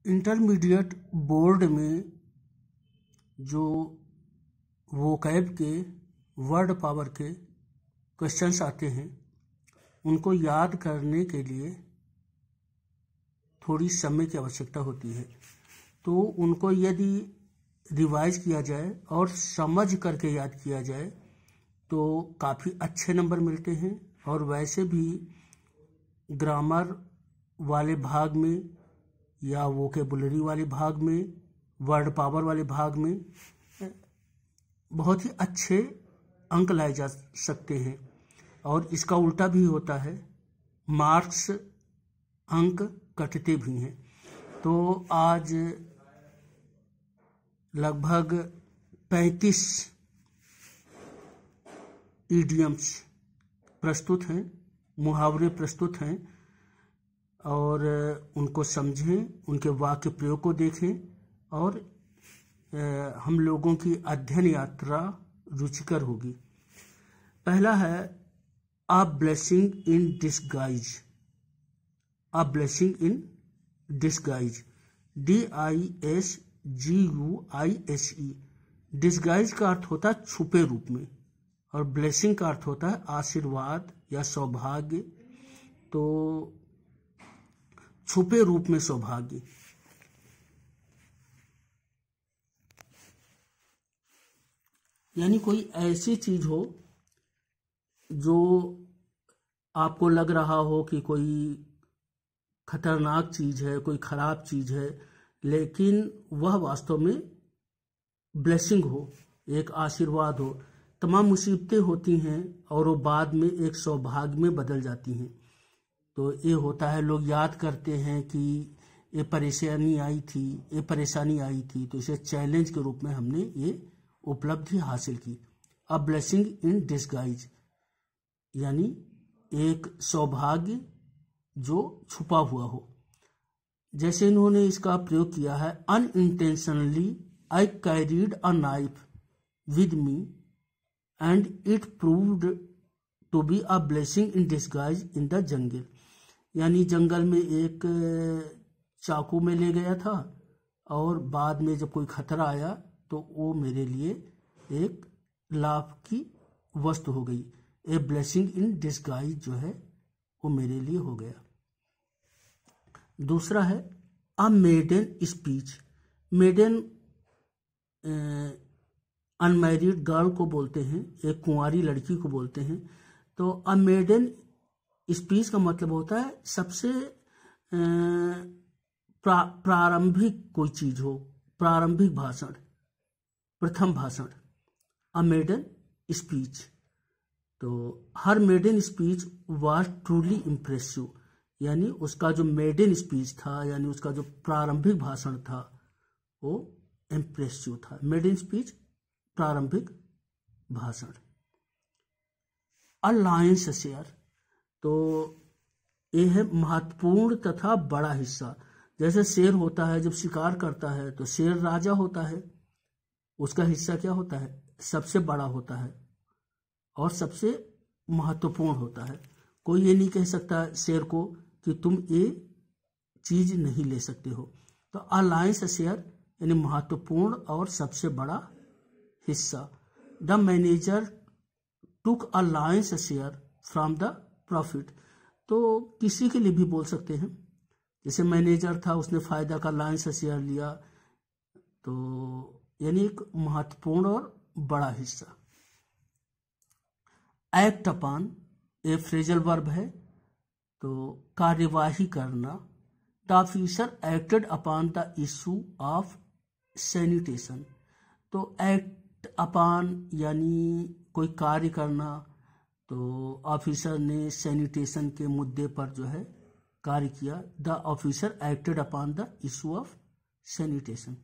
Intermediate board में जो vocab के वर्ड पावर के क्वेश्चंस आते हैं उनको याद करने के लिए थोड़ी समय की आवश्यकता होती है। तो उनको यदि रिवाइज किया जाए और समझ करके याद किया जाए तो काफ़ी अच्छे नंबर मिलते हैं। और वैसे भी ग्रामर वाले भाग में या वोकेबुलरी वाले भाग में, वर्ड पावर वाले भाग में बहुत ही अच्छे अंक लाए जा सकते हैं। और इसका उल्टा भी होता है, मार्क्स अंक कटते भी हैं। तो आज लगभग 35 इडियम्स प्रस्तुत हैं, मुहावरे प्रस्तुत हैं, और उनको समझें, उनके वाक्य प्रयोग को देखें और हम लोगों की अध्ययन यात्रा रुचिकर होगी। पहला है अ blessing in disguise. A blessing in disguise, DISGUISE। Disguise का अर्थ होता है छुपे रूप में, और ब्लेसिंग का अर्थ होता है आशीर्वाद या सौभाग्य। तो छुपे रूप में सौभाग्य, यानी कोई ऐसी चीज हो जो आपको लग रहा हो कि कोई खतरनाक चीज है, कोई खराब चीज है, लेकिन वह वास्तव में ब्लेसिंग हो, एक आशीर्वाद हो। तमाम मुसीबतें होती हैं और वो बाद में एक सौभाग्य में बदल जाती हैं। तो ये होता है, लोग याद करते हैं कि ये परेशानी आई थी, ये परेशानी आई थी, तो इसे चैलेंज के रूप में हमने ये उपलब्धि हासिल की। अ ब्लेसिंग इन डिस्गाइज यानी एक सौभाग्य जो छुपा हुआ हो। जैसे इन्होंने इसका प्रयोग किया है, unintentionally I carried a knife with me and it proved to be a blessing in disguise in the jungle. यानी जंगल में एक चाकू में ले गया था और बाद में जब कोई खतरा आया तो वो मेरे लिए एक लाभ की वस्तु हो गई। ए ब्लेसिंग इन डिस्गाइज जो है वो मेरे लिए हो गया। दूसरा है a maiden speech. Maiden unmarried girl को बोलते हैं, एक कुंवारी लड़की को बोलते हैं। तो अ मेडन स्पीच का मतलब होता है सबसे प्रारंभिक कोई चीज हो, प्रारंभिक भाषण, प्रथम भाषण, अ मेडन स्पीच। तो her maiden speech was truly impressive, यानी उसका जो मेडन स्पीच था, यानी उसका जो प्रारंभिक भाषण था वो इम्प्रेसिव था। मेडन स्पीच, प्रारंभिक भाषण। अ लायंस शेयर, तो ये है महत्वपूर्ण तथा बड़ा हिस्सा। जैसे शेर होता है, जब शिकार करता है तो शेर राजा होता है, उसका हिस्सा क्या होता है, सबसे बड़ा होता है और सबसे महत्वपूर्ण होता है। कोई ये नहीं कह सकता शेर को कि तुम ये चीज नहीं ले सकते हो। तो अ लायंस शेयर यानी महत्वपूर्ण और सबसे बड़ा हिस्सा। The manager took a Lions share from the profit. तो किसी के लिए भी बोल सकते हैं, जैसे मैनेजर था, उसने फायदा का लायंस शेयर लिया, तो यानी एक महत्वपूर्ण और बड़ा हिस्सा। एक्ट अपॉन ए फ्रेजल वर्ब है, तो कार्यवाही करना। The officer acted upon the issue of sanitation. तो एक्ट अपॉन यानी कोई कार्य करना, तो ऑफिसर ने सैनिटेशन के मुद्दे पर जो है कार्य किया। The officer acted upon the issue of sanitation.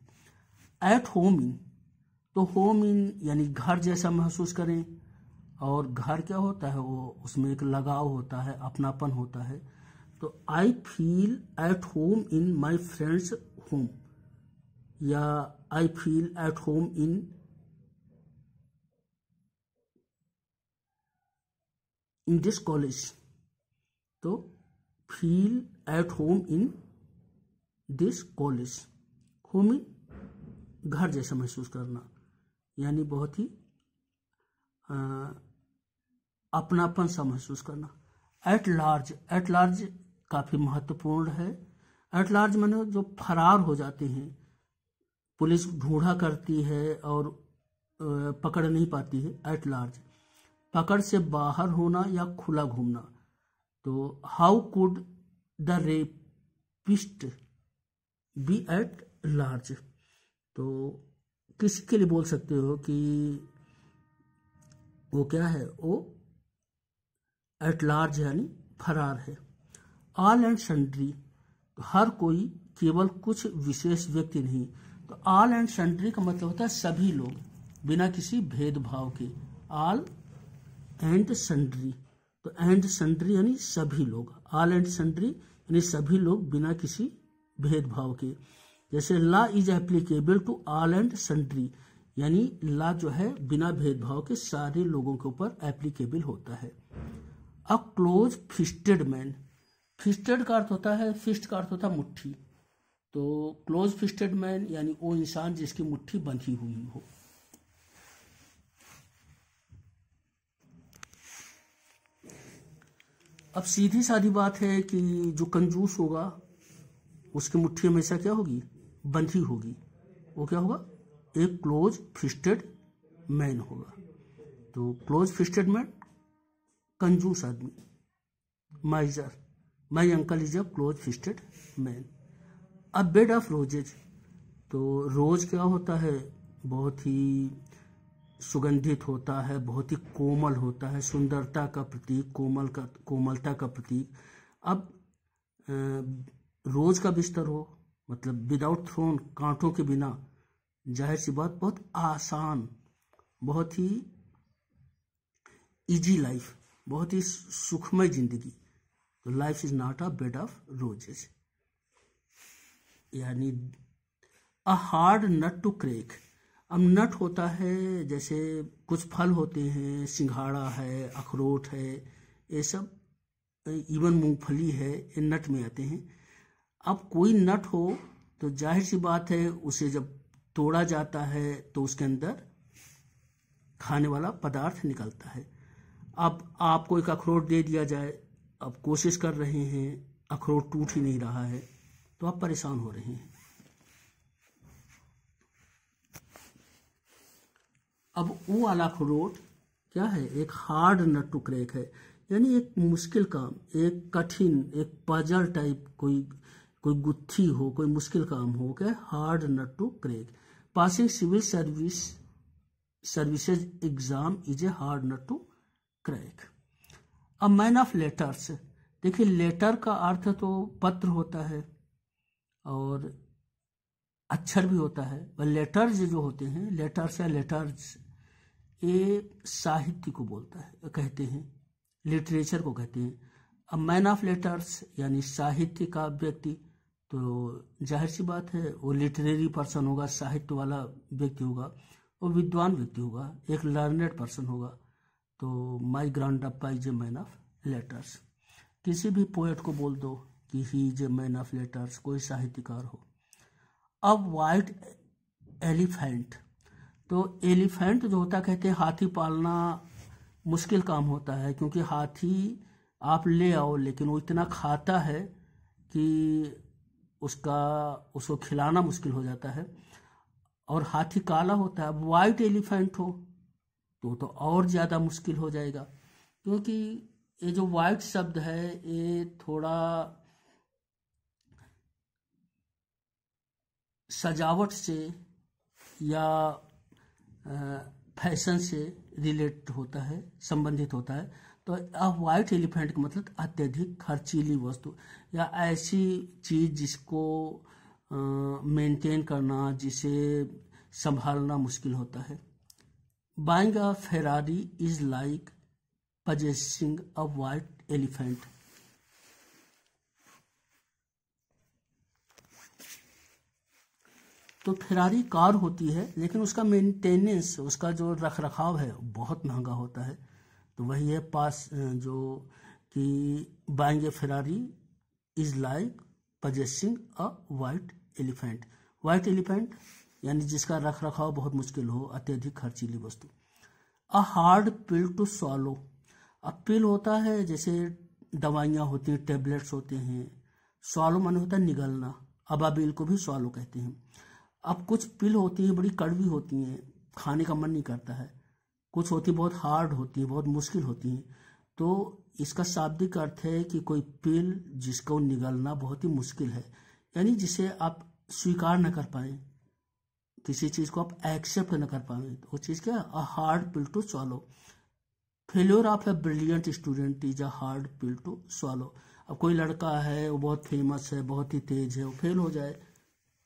Eight home इन, तो होम इन यानी घर जैसा महसूस करें, और घर क्या होता है, वो उसमें एक लगाव होता है, अपनापन होता है। तो I feel at home in my friends home, या I feel at home in this college. तो feel at home in this college. Homey घर जैसा महसूस करना, यानी बहुत ही अपनापन सा महसूस करना। एट लार्ज, एट लार्ज काफ़ी महत्वपूर्ण है। एट लार्ज माने जो फरार हो जाते हैं, पुलिस ढूंढा करती है और पकड़ नहीं पाती है। एट लार्ज पकड़ से बाहर होना या खुला घूमना। तो how could the rapist be at large, तो किसके लिए बोल सकते हो कि वो क्या है, वो एट लार्ज यानी फरार है। ऑल एंड सन्ड्री, तो हर कोई, केवल कुछ विशेष व्यक्ति नहीं। तो ऑल एंड सन्ड्री का मतलब होता है सभी लोग, बिना किसी भेदभाव के। ऑल एंड सन्ड्री, तो एंड सन्ड्री यानी सभी लोग, ऑल एंड सन्ड्री यानी सभी लोग बिना किसी भेदभाव के। जैसे law is applicable to all and sundry, यानी लॉ जो है बिना भेदभाव के सारे लोगों के ऊपर एप्लीकेबल होता है। A close fisted man, fisted का अर्थ होता है, फिस्ट का अर्थ होता है मुट्ठी, तो क्लोज फिस्टेड मैन यानी वो इंसान जिसकी मुट्ठी बंधी हुई हो। अब सीधी सादी बात है कि जो कंजूस होगा उसकी मुट्ठी हमेशा क्या होगी, बंधी होगी। वो क्या होगा, एक क्लोज फिस्टेड मैन होगा। तो क्लोज फिस्टेड मैन कंजूस आदमी। माइजर, my uncle is a close fisted man. A bed of roses, तो रोज क्या होता है, बहुत ही सुगंधित होता है, बहुत ही कोमल होता है, सुंदरता का प्रतीक, कोमलता का प्रतीक। अब रोज का बिस्तर हो, मतलब विदाउट थ्रोन, कांटों के बिना, जाहिर सी बात बहुत आसान, बहुत ही इजी लाइफ, बहुत ही सुखमय जिंदगी। तो life is not a bed of roses, यानी a hard nut to crack. अब नट होता है, जैसे कुछ फल होते हैं, सिंघाड़ा है, अखरोट है, ये सब, इवन मूंगफली है, ये नट में आते हैं। अब कोई नट हो तो जाहिर सी बात है उसे जब तोड़ा जाता है तो उसके अंदर खाने वाला पदार्थ निकलता है। अब आपको एक अखरोट दे दिया जाए, अब कोशिश कर रहे हैं, अखरोट टूट ही नहीं रहा है, तो आप परेशान हो रहे हैं। अब वो वाला अखरोट क्या है, एक हार्ड नट टू क्रैक है, यानी एक मुश्किल काम, एक कठिन, एक पजल टाइप, कोई गुत्थी हो, कोई मुश्किल काम हो, क्या hard nut to crack. Passing civil services exam is a hard nut to crack. A man of letters, देखिए लेटर का अर्थ तो पत्र होता है और अक्षर भी होता है, और लेटर्स जो होते हैं, लेटर्स या लेटर्स, ये साहित्य को बोलता है, कहते हैं, लिटरेचर को कहते हैं। अब मैन ऑफ लेटर्स यानी साहित्य का व्यक्ति, तो जाहिर सी बात है वो लिटरेरी पर्सन होगा, साहित्य वाला व्यक्ति होगा, वो विद्वान व्यक्ति होगा, एक लर्नेड पर्सन होगा। तो my grandpa is a man of letters. किसी भी पोएट को बोल दो कि he is a man of letters, कोई साहित्यकार हो। अब वाइट एलिफेंट, तो एलिफेंट जो होता, कहते हैं हाथी पालना मुश्किल काम होता है, क्योंकि हाथी आप ले आओ लेकिन वो इतना खाता है कि उसको खिलाना मुश्किल हो जाता है, और हाथी काला होता है। वाइट एलिफेंट हो तो और ज़्यादा मुश्किल हो जाएगा, क्योंकि ये जो वाइट शब्द है ये थोड़ा सजावट से या फैशन से रिलेट होता है, संबंधित होता है। तो अब वाइट एलिफेंट का मतलब अत्यधिक खर्चीली वस्तु या ऐसी चीज जिसको मेंटेन करना, जिसे संभालना मुश्किल होता है। Buying a Ferrari is like possessing a white elephant। तो फेरारी कार होती है लेकिन उसका मेंटेनेंस, उसका जो रख रखाव है बहुत महंगा होता है। तो वही है पास जो कि buying A Ferrari is like possessing a white elephant. white elephant यानी जिसका रख रखाव बहुत मुश्किल हो, अत्यधिक खर्चीली वस्तु. A hard pill to swallow. अब पिल होता है जैसे दवाइयाँ होती हैं, टेबलेट्स होते हैं. स्वालो माने होता है निगलना. अबाबिल को भी स्वालो कहते हैं. अब कुछ पिल होती हैं बड़ी कड़वी होती हैं, खाने का मन नहीं करता है. कुछ होती बहुत हार्ड होती हैं, बहुत मुश्किल होती हैं. तो इसका शाब्दिक अर्थ है कि कोई पिल जिसको निगलना बहुत ही मुश्किल है, यानी जिसे आप स्वीकार न कर पाए, किसी चीज को आप एक्सेप्ट न कर पाए, तो वो चीज क्या है? A hard pill to swallow. Failure of a brilliant student is a hard pill to swallow. अब कोई लड़का है, वो बहुत फेमस है, बहुत ही तेज है, वो फेल हो जाए,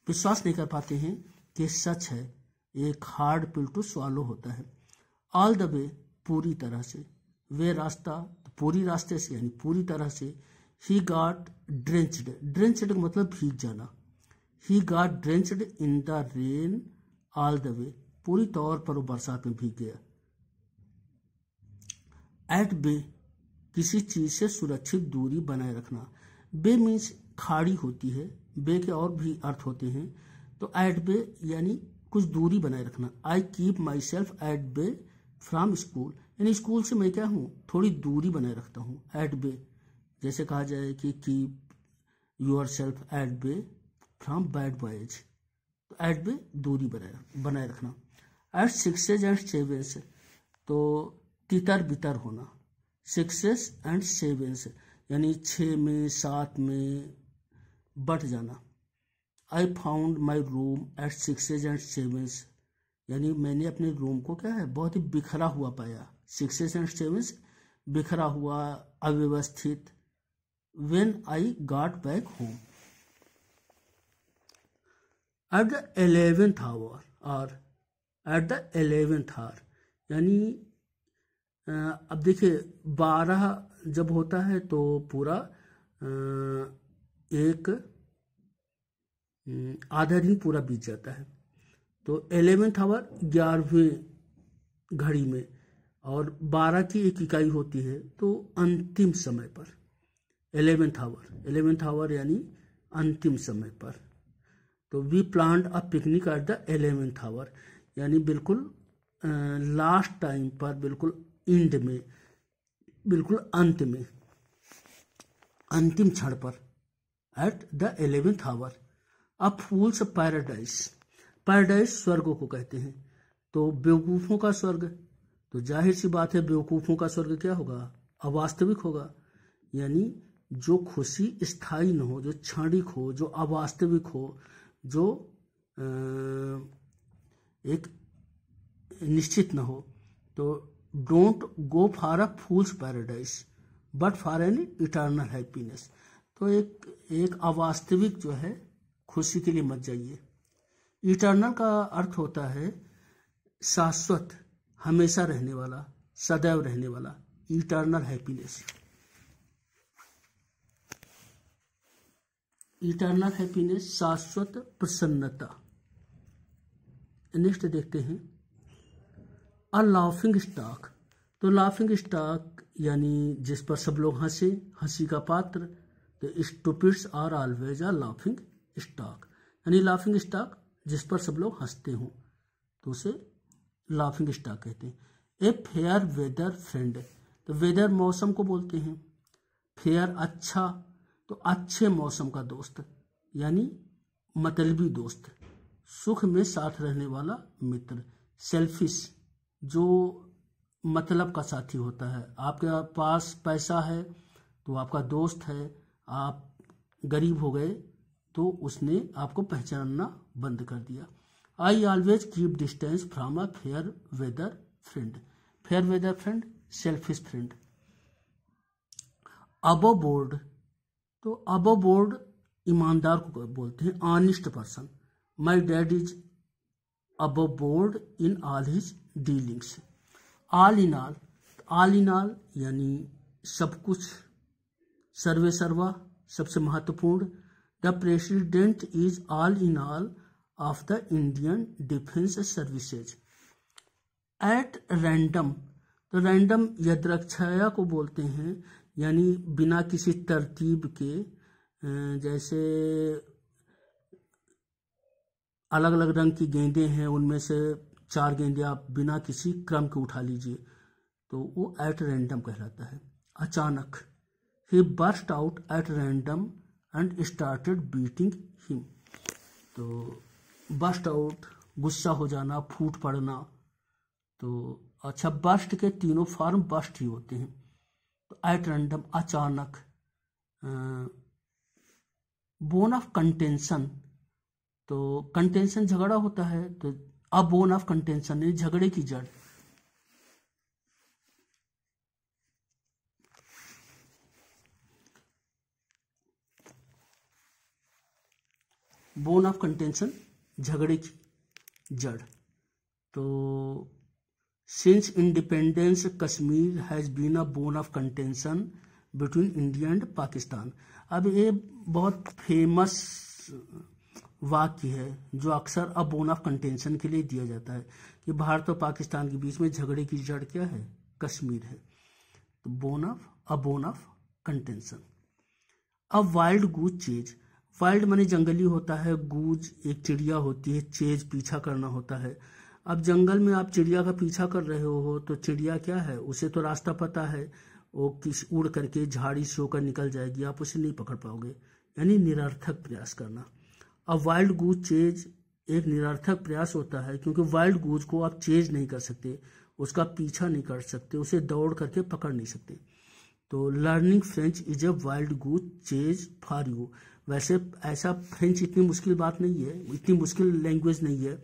विश्वास नहीं कर पाते हैं कि सच है, एक हार्ड पिल टू स्वॉलो होता है. ऑल द वे, पूरी तरह से. वे रास्ता, पूरी रास्ते से यानी पूरी तरह से. He got drenched. ड्रेंच्ड का मतलब भीग जाना. He got drenched in the rain all the way. पूरी तौर पर वो बरसात में भीग गया. एट बे, किसी चीज से सुरक्षित दूरी बनाए रखना. बे मीन्स खाड़ी होती है. बे के और भी अर्थ होते हैं. तो एट बे यानी कुछ दूरी बनाए रखना. I keep myself at bay from school, यानी स्कूल से मैं क्या हूँ, थोड़ी दूरी बनाए रखता हूँ. एट बे जैसे कहा जाए कि keep yourself at bay from bad boys. तो एट बे दूरी बनाए रखना. एट सिक्सेज एंड सेवेंस, तो तितर बितर होना. सिक्सेस एंड सेवेंस यानी 6 में 7 में बट जाना. I found my room at sixes and sevens, यानी मैंने अपने रूम को क्या है, बहुत ही बिखरा हुआ पाया. सिक्सेस एंड सेवेंस बिखरा हुआ, अव्यवस्थित. When I got back home. At the 11th hour, और एट द 11th आवर यानी अब देखिए 12 जब होता है तो पूरा एक आधा दिन पूरा बीत जाता है. तो 11th आवर 11वीं घड़ी में, और 12 की एक इकाई होती है, तो अंतिम समय पर 11th आवर यानी अंतिम समय पर. तो we planned a picnic at the 11th hour, यानी बिल्कुल लास्ट टाइम पर, बिल्कुल एंड में, बिल्कुल अंत में, अंतिम क्षण पर. At the 11th hour. A fool's paradise. Paradise स्वर्ग को कहते हैं. तो बेवकूफों का स्वर्ग, तो जाहिर सी बात है बेवकूफों का स्वर्ग क्या होगा, अवास्तविक होगा. यानी जो खुशी स्थायी न हो, जो क्षणिक हो, जो अवास्तविक हो, जो एक निश्चित न हो. तो don't go for a fool's paradise but for an eternal happiness. तो एक अवास्तविक जो है खुशी के लिए मत जाइए. इटर्नल का अर्थ होता है शाश्वत, हमेशा रहने वाला, सदैव रहने वाला. Eternal happiness. इटर्नल हैप्पीनेस, शाश्वत प्रसन्नता. नेक्स्ट देखते हैं अ लाफिंग स्टॉक. तो लाफिंग स्टॉक यानी जिस पर सब लोग हंसे, हंसी का पात्र. तो stupids are always a laughing stock, यानी लाफिंग स्टॉक जिस पर सब लोग हंसते हों, तो उसे लाफिंग स्टॉक कहते हैं. A fair weather friend. तो वेदर मौसम को बोलते हैं. फेयर अच्छा, तो अच्छे मौसम का दोस्त, यानी मतलबी दोस्त, सुख में साथ रहने वाला मित्र. सेल्फिश, जो मतलब का साथी होता है. आपके पास पैसा है तो आपका दोस्त है, आप गरीब हो गए तो उसने आपको पहचानना बंद कर दिया. I always keep distance from a fair weather friend. Fair weather friend, selfish friend. Above board. तो अबव बोर्ड ईमानदार को बोलते हैं, honest person. My dad is above board in all his dealings. All in all. All in all यानी सब कुछ, सर्वे सर्वा, सबसे महत्वपूर्ण. The president is all in all of the Indian defence services. At random. तो रैंडम यदृच्छया को बोलते हैं, यानी बिना किसी तरतीब के जैसे अलग अलग रंग की गेंदें हैं, उनमें से 4 गेंदें आप बिना किसी क्रम के उठा लीजिए, तो वो एट रैंडम कहलाता है। अचानक, he burst out at random and started beating him. तो बर्स्ट आउट गुस्सा हो जाना, फूट पड़ना। तो अच्छा, बर्स्ट के तीनों फॉर्म बर्स्ट ही होते हैं। तो एट रैंडम अचानक। बोन ऑफ कंटेंशन, तो कंटेंशन झगड़ा होता है, तो अ बोन ऑफ कंटेंशन यानी झगड़े की जड़। बोन ऑफ कंटेंशन झगड़े की जड़। तो since independence Kashmir has been a bone of contention between India and Pakistan. अब ये बहुत फेमस वाक्य है जो अक्सर अ बोन ऑफ कंटेंशन के लिए दिया जाता है कि भारत और पाकिस्तान के बीच में झगड़े की जड़ क्या है? कश्मीर है। तो बोन ऑफ कंटेंशन। अब वाइल्ड गूज चेज, वाइल्ड माने जंगली होता है, गूज एक चिड़िया होती है, चेज पीछा करना होता है। अब जंगल में आप चिड़िया का पीछा कर रहे हो तो चिड़िया क्या है, उसे तो रास्ता पता है, वो किस उड़ करके झाड़ी से होकर निकल जाएगी, आप उसे नहीं पकड़ पाओगे, यानी निरर्थक प्रयास करना। अब वाइल्ड गूज चेज एक निरर्थक प्रयास होता है क्योंकि वाइल्ड गूज को आप चेज नहीं कर सकते, उसका पीछा नहीं कर सकते, उसे दौड़ करके पकड़ नहीं सकते। तो learning French is a wild goose chase for you. वैसे ऐसा फ्रेंच इतनी मुश्किल बात नहीं है, इतनी मुश्किल लैंग्वेज नहीं है,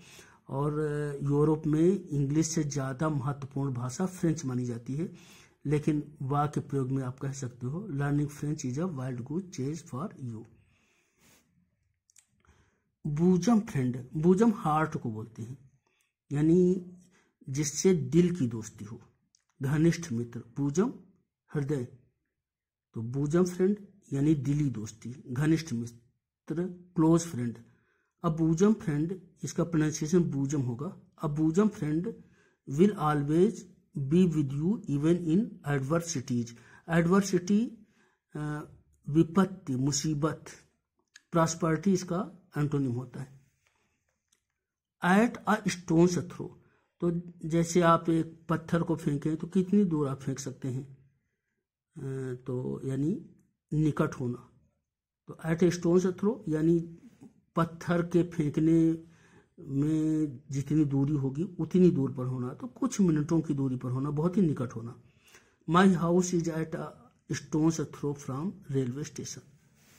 और यूरोप में इंग्लिश से ज़्यादा महत्वपूर्ण भाषा फ्रेंच मानी जाती है, लेकिन वाक्य प्रयोग में आप कह सकते हो learning French is a wild goose chase for you. Bosom friend, bosom heart को बोलते हैं, यानी जिससे दिल की दोस्ती हो, घनिष्ठ मित्र। बूजम हृदय, तो बूजम फ्रेंड यानी दिली दोस्ती, घनिष्ठ मित्र, क्लोज फ्रेंड। अब बूजम फ्रेंड, इसका प्रोनाउंसिएशन बूजम होगा। अब bosom friend will always be with you even in adversities. Adversity विपत्ति, मुसीबत। प्रॉस्पर्टी इसका एंटोनिम होता है। एट अ स्टोन्स थ्रो, तो जैसे आप एक पत्थर को फेंकें तो कितनी दूर आप फेंक सकते हैं, तो यानी निकट होना। तो एट ए स्टोन्स थ्रो यानी पत्थर के फेंकने में जितनी दूरी होगी उतनी दूर पर होना, तो कुछ मिनटों की दूरी पर होना, बहुत ही निकट होना। My house is at a stone's throw from railway station,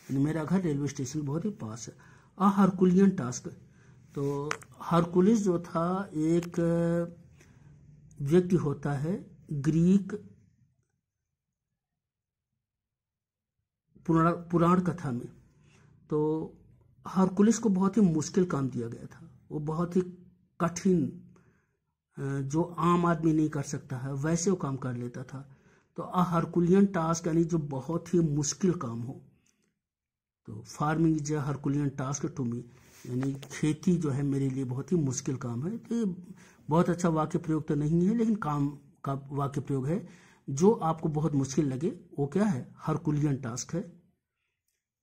यानी मेरा घर रेलवे स्टेशन बहुत ही पास है। अ हरकुलियन टास्क, तो हरकुलिस जो था एक व्यक्ति होता है ग्रीक पुराण कथा में। तो हरकुलिस को बहुत ही मुश्किल काम दिया गया था, वो बहुत ही कठिन, जो आम आदमी नहीं कर सकता है वैसे वो काम कर लेता था। तो अ हरकुलियन टास्क यानी जो बहुत ही मुश्किल काम हो। तो farming is a herculean task to me, यानी खेती जो है मेरे लिए बहुत ही मुश्किल काम है। तो बहुत अच्छा वाक्य प्रयोग तो नहीं है, लेकिन काम का वाक्य प्रयोग है। जो आपको बहुत मुश्किल लगे वो क्या है, हरकुलियन टास्क है।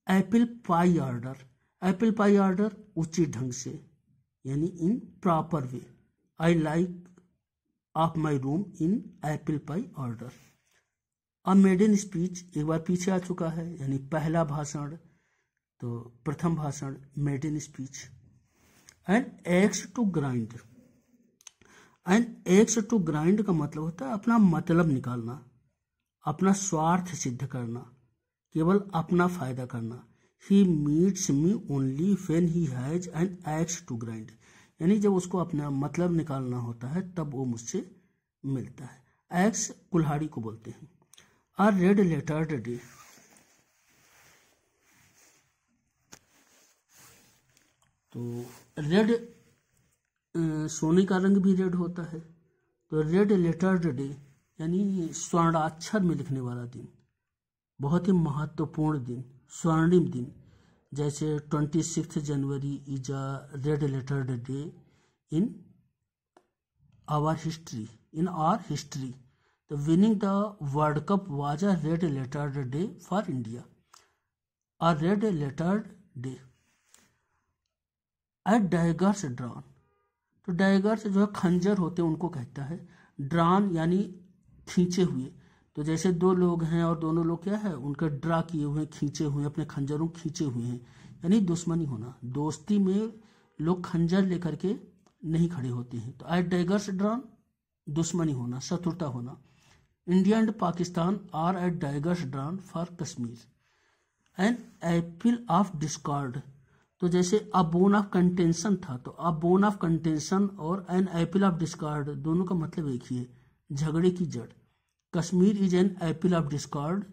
Apple pie order, apple pie order उचित ढंग से, यानी in proper way. I like of my room in apple pie order. A maiden speech एक बार पीछे आ चुका है, यानी पहला भाषण, तो प्रथम भाषण maiden speech. And axe to grind, and axe to grind का मतलब होता है अपना मतलब निकालना, अपना स्वार्थ सिद्ध करना, केवल अपना फायदा करना। He meets me only when he has an axe to grind, यानी जब उसको अपना मतलब निकालना होता है तब वो मुझसे मिलता है। एक्स कुल्हाड़ी को बोलते हैं। अ रेड लेटर्ड डे, तो रेड सोने का रंग भी रेड होता है। तो रेड लेटर्ड डे यानी स्वर्णाक्षर में लिखने वाला दिन, बहुत ही महत्वपूर्ण दिन, स्वर्णिम दिन। जैसे 26 January is a red lettered day in our history. तो winning the world cup was a red lettered day for India. a red lettered day. At daggers drawn, तो daggers जो है खंजर होते हैं उनको कहता है, drawn यानी खींचे हुए। तो जैसे दो लोग हैं और दोनों लोग क्या है, उनके ड्रा किए हुए, खींचे हुए, अपने खंजरों खींचे हुए हैं, यानी दुश्मनी होना। दोस्ती में लोग खंजर लेकर के नहीं खड़े होते हैं। तो एट डैगर्स ड्रॉन, दुश्मनी होना, शत्रुता होना। India and Pakistan are at daggers drawn for Kashmir. An apple of discord, तो जैसे अ बोन ऑफ कंटेंशन था, तो अ बोन ऑफ कंटेंशन और एन एपल ऑफ डिस्कॉर्ड दोनों का मतलब एक ही है, झगड़े की जड़। Kashmir is an apple of discord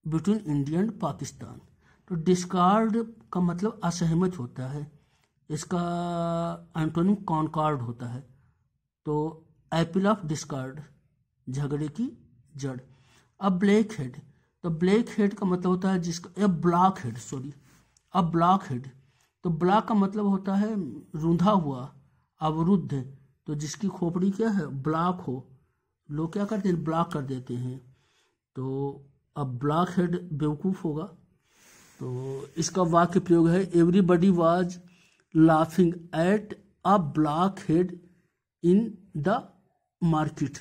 between India and Pakistan. तो डिस्कॉर्ड का मतलब असहमत होता है, इसका एंटोनिम कॉनकॉर्ड होता है। तो एपल ऑफ डिस्कॉर्ड, झगड़े की जड़। अब ब्लैक हेड, तो ब्लैक हेड का मतलब होता है जिसका, ब्लॉक हेड, सॉरी, अब ब्लॉक हेड, तो ब्लॉक का मतलब होता है रूंधा हुआ, अवरुद्ध। तो जिसकी खोपड़ी क्या है, ब्लॉक हो, लोग क्या करते हैं, ब्लॉक कर देते हैं। तो अब ब्लॉक हेड बेवकूफ़ होगा। तो इसका वाक्य प्रयोग है, everybody was laughing at a block head in the market,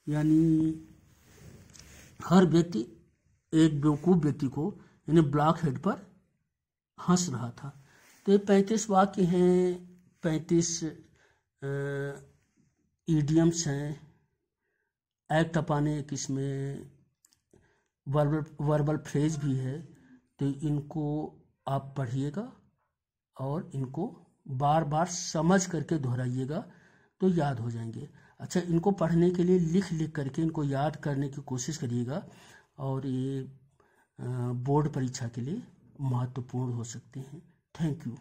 यानी हर व्यक्ति एक बेवकूफ़ व्यक्ति को यानी ब्लॉक हेड पर हंस रहा था। तो ये 35 वाक्य हैं, 35 ईडियम्स हैं। एक्ट अपॉन एक इसमें वर्बल फ्रेज भी है। तो इनको आप पढ़िएगा और इनको बार बार समझ करके दोहराइएगा तो याद हो जाएंगे। अच्छा, इनको पढ़ने के लिए लिख करके इनको याद करने की कोशिश करिएगा, और ये बोर्ड परीक्षा के लिए महत्वपूर्ण हो सकते हैं। Thank you.